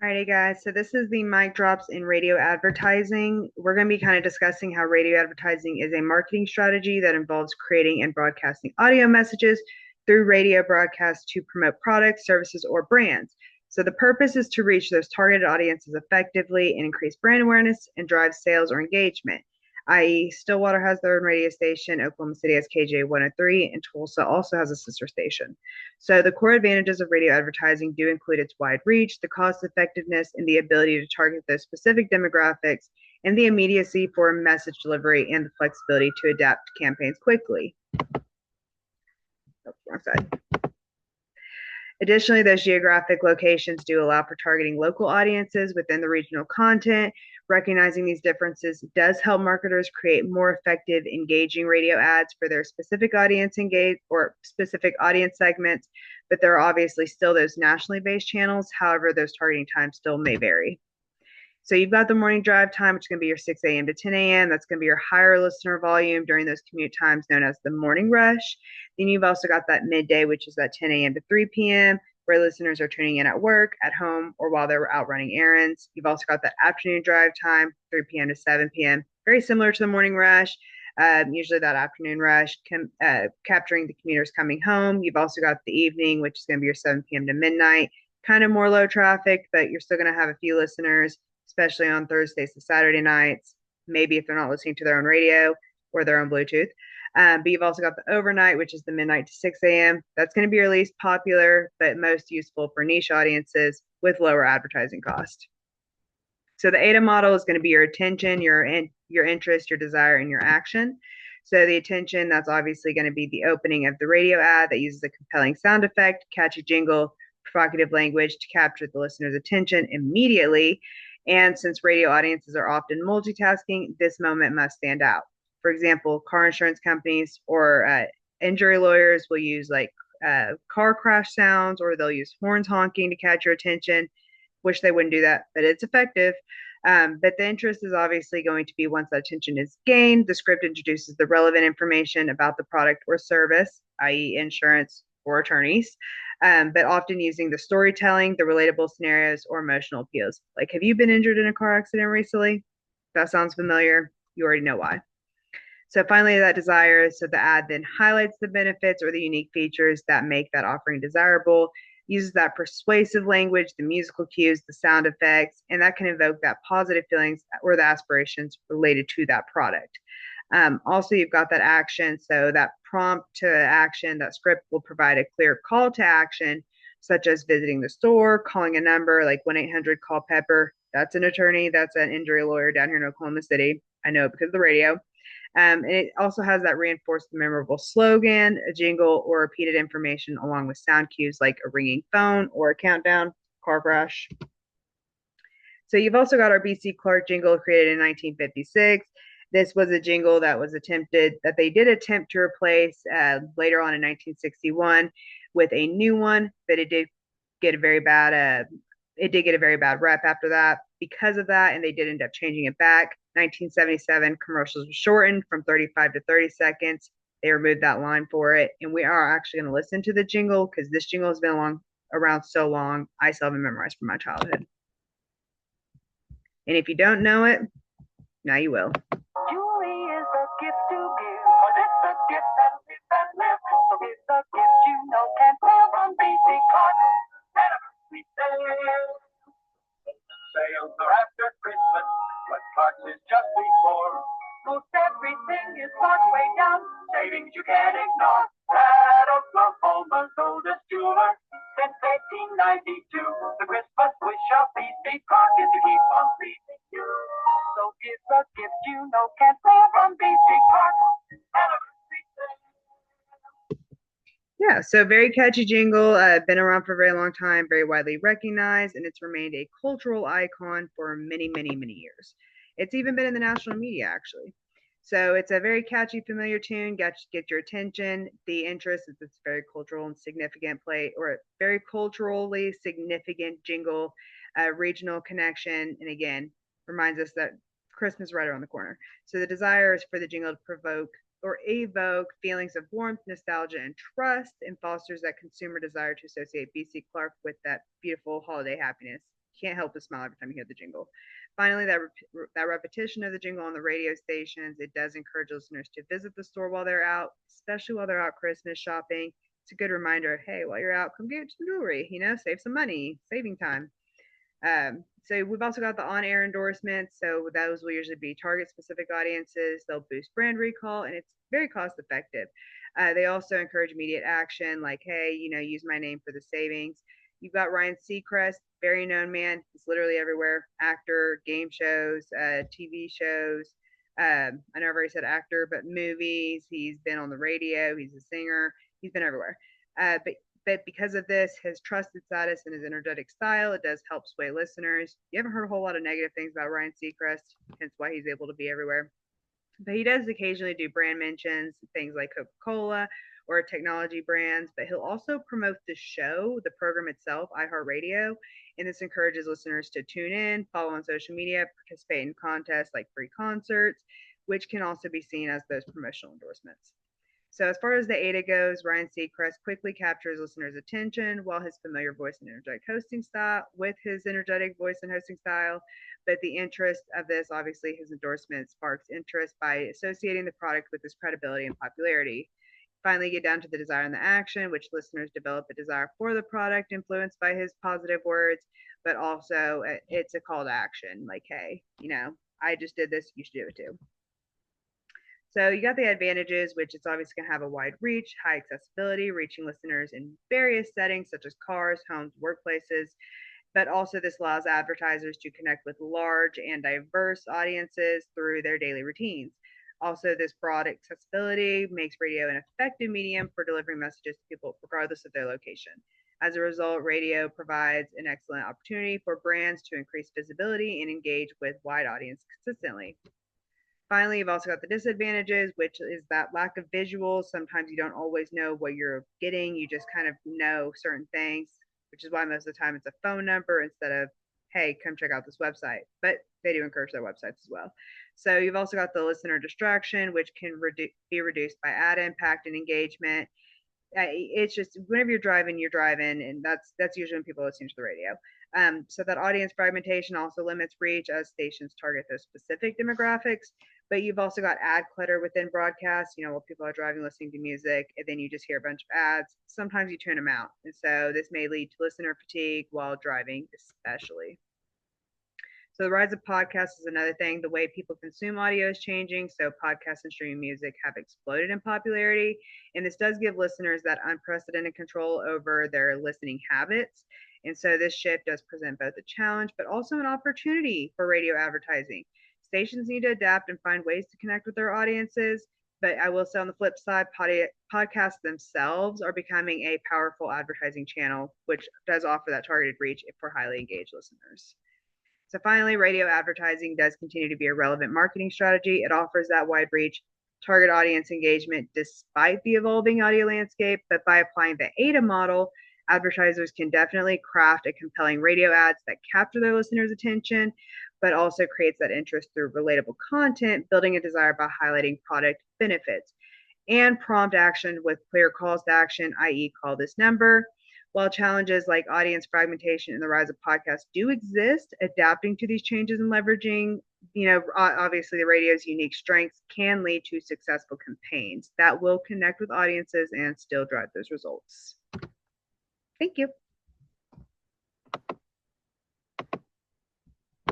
Alrighty, guys. So this is the mic drops in radio advertising. We're going to be kind of discussing how radio advertising is a marketing strategy that involves creating and broadcasting audio messages through radio broadcasts to promote products, services, or brands. So the purpose is to reach those targeted audiences effectively and increase brand awareness and drive sales or engagement, i.e., Stillwater has their own radio station, Oklahoma City has KJ 103, and Tulsa also has a sister station. So the core advantages of radio advertising do include its wide reach, the cost effectiveness, and the ability to target those specific demographics, and the immediacy for message delivery and the flexibility to adapt campaigns quickly. Oh, wrong side. Additionally, those geographic locations do allow for targeting local audiences within the regional content. Recognizing these differences does help marketers create more effective, engaging radio ads for their specific audience or specific audience segments, but there are obviously still those nationally based channels. However, those targeting times still may vary. So you've got the morning drive time, which is going to be your 6 a.m. to 10 a.m. That's going to be your higher listener volume during those commute times known as the morning rush. Then you've also got that midday, which is that 10 a.m. to 3 p.m., where listeners are tuning in at work, at home, or while they're out running errands. You've also got that afternoon drive time, 3 p.m. to 7 p.m., very similar to the morning rush. Usually that afternoon rush capturing the commuters coming home. You've also got the evening, which is going to be your 7 p.m. to midnight, kind of more low traffic, but you're still going to have a few listeners, especially on Thursdays to Saturday nights, maybe if they're not listening to their own radio or their own Bluetooth. But you've also got the overnight, which is the midnight to 6 a.m. That's going to be your least popular, but most useful for niche audiences with lower advertising cost. So the AIDA model is going to be your attention, your interest, your desire, and your action. So the attention, that's obviously going to be the opening of the radio ad that uses a compelling sound effect, catchy jingle, provocative language to capture the listener's attention immediately. And since radio audiences are often multitasking, this moment must stand out. For example, car insurance companies or injury lawyers will use like car crash sounds, or they'll use horns honking to catch your attention. Wish they wouldn't do that, but it's effective. But the interest is obviously going to be once that attention is gained, the script introduces the relevant information about the product or service, i.e., insurance or attorneys, but often using the storytelling, the relatable scenarios, or emotional appeals. Like, have you been injured in a car accident recently? That sounds familiar. You already know why. So finally, that desire. So the ad then highlights the benefits or the unique features that make that offering desirable, uses that persuasive language, the musical cues, the sound effects, and that can evoke that positive feelings or the aspirations related to that product. Also, you've got that action. So that prompt to action, that script will provide a clear call to action, such as visiting the store, calling a number like 1-800 call Pepper. That's an attorney. That's an injury lawyer down here in Oklahoma City. I know it because of the radio. And it also has that reinforced memorable slogan, a jingle, or repeated information along with sound cues like a ringing phone or a countdown, car crash. So you've also got our BC Clark jingle created in 1956. This was a jingle that they did attempt to replace later on in 1961 with a new one, but it did get a very bad rep after that. Because of that, and they did end up changing it back. 1977 commercials were shortened from 35 to 30 seconds. They removed that line for it, and we are actually going to listen to the jingle because this jingle has been around so long. I still haven't memorized from my childhood. And if you don't know it, now you will. Jewelry is a gift to give, cause it's a gift that lives and lives. So it's a gift you know can't fail from basic cotton. Anniversary sale. Sales are after Christmas, but Clark's is just before. Most everything is marked way down, savings you can't ignore. At Oklahoma's oldest jeweler, since 1892, the Christmas wish of BC Clark is to keep on pleasing you. So give a gift you know can't fail from BC Clark. Yeah, so very catchy jingle, been around for a very long time, very widely recognized, and it's remained a cultural icon for many, many, many years. It's even been in the national media, actually. So it's a very catchy, familiar tune, get your attention, the interest. It's very cultural and significant or very culturally significant jingle, regional connection, and again, reminds us that Christmas is right around the corner. So the desire is for the jingle to provoke or evoke feelings of warmth, nostalgia, and trust, and fosters that consumer desire to associate BC Clark with that beautiful holiday happiness. can't help but smile every time you hear the jingle. Finally, that repetition of the jingle on the radio stations, it does encourage listeners to visit the store while they're out, especially while they're out Christmas shopping. It's a good reminder, hey, while you're out, come get some jewelry, save some money, saving time. So we've also got the on-air endorsements. So those will usually be target-specific audiences. They'll boost brand recall, and it's very cost-effective. They also encourage immediate action, like, hey, use my name for the savings. You've got Ryan Seacrest, very known man. He's literally everywhere. Actor, game shows, TV shows. I know I've already said actor, but movies. He's been on the radio. He's a singer. He's been everywhere. But because of this, his trusted status and his energetic style, it does help sway listeners. You haven't heard a whole lot of negative things about Ryan Seacrest, hence why he's able to be everywhere. But he does occasionally do brand mentions, things like Coca-Cola or technology brands, but he'll also promote the show, the program itself, iHeartRadio, and this encourages listeners to tune in, follow on social media, participate in contests like free concerts, which can also be seen as those promotional endorsements. So as far as the ADA goes, Ryan Seacrest quickly captures listeners' attention while his familiar voice and energetic hosting style with his energetic voice and hosting style. But the interest of this, obviously, his endorsement sparks interest by associating the product with his credibility and popularity. Finally, get down to the desire and the action, which listeners develop a desire for the product influenced by his positive words, but also it's a call to action. Like, hey, I just did this, you should do it too. So you got the advantages, which it's obviously going to have a wide reach, high accessibility, reaching listeners in various settings such as cars, homes, workplaces. But also, this allows advertisers to connect with large and diverse audiences through their daily routines. Also, this broad accessibility makes radio an effective medium for delivering messages to people regardless of their location. As a result, radio provides an excellent opportunity for brands to increase visibility and engage with wide audience consistently. Finally, you've also got the disadvantages, which is that lack of visuals. Sometimes you don't always know what you're getting. You just kind of know certain things, which is why most of the time it's a phone number instead of, hey, come check out this website. But they do encourage their websites as well. So you've also got the listener distraction, which can be reduced by ad impact and engagement. It's just whenever you're driving, and that's usually when people are listening to the radio. So that audience fragmentation also limits reach as stations target those specific demographics. But you've also got ad clutter within broadcasts, while people are driving, listening to music, and then you just hear a bunch of ads. Sometimes you tune them out. And so this may lead to listener fatigue while driving, especially. So the rise of podcasts is another thing. The way people consume audio is changing. So podcasts and streaming music have exploded in popularity. And this does give listeners that unprecedented control over their listening habits. And so this shift does present both a challenge, but also an opportunity for radio advertising. Stations need to adapt and find ways to connect with their audiences. But I will say on the flip side, podcasts themselves are becoming a powerful advertising channel, which does offer that targeted reach for highly engaged listeners. So finally, radio advertising does continue to be a relevant marketing strategy. It offers that wide reach, target audience engagement despite the evolving audio landscape. But by applying the ADA model, advertisers can definitely craft a compelling radio ads that capture their listeners' attention, but also creates that interest through relatable content, building a desire by highlighting product benefits and prompt action with clear calls to action, i.e., call this number. While challenges like audience fragmentation and the rise of podcasts do exist, adapting to these changes and leveraging, obviously the radio's unique strengths can lead to successful campaigns that will connect with audiences and still drive those results. Thank you.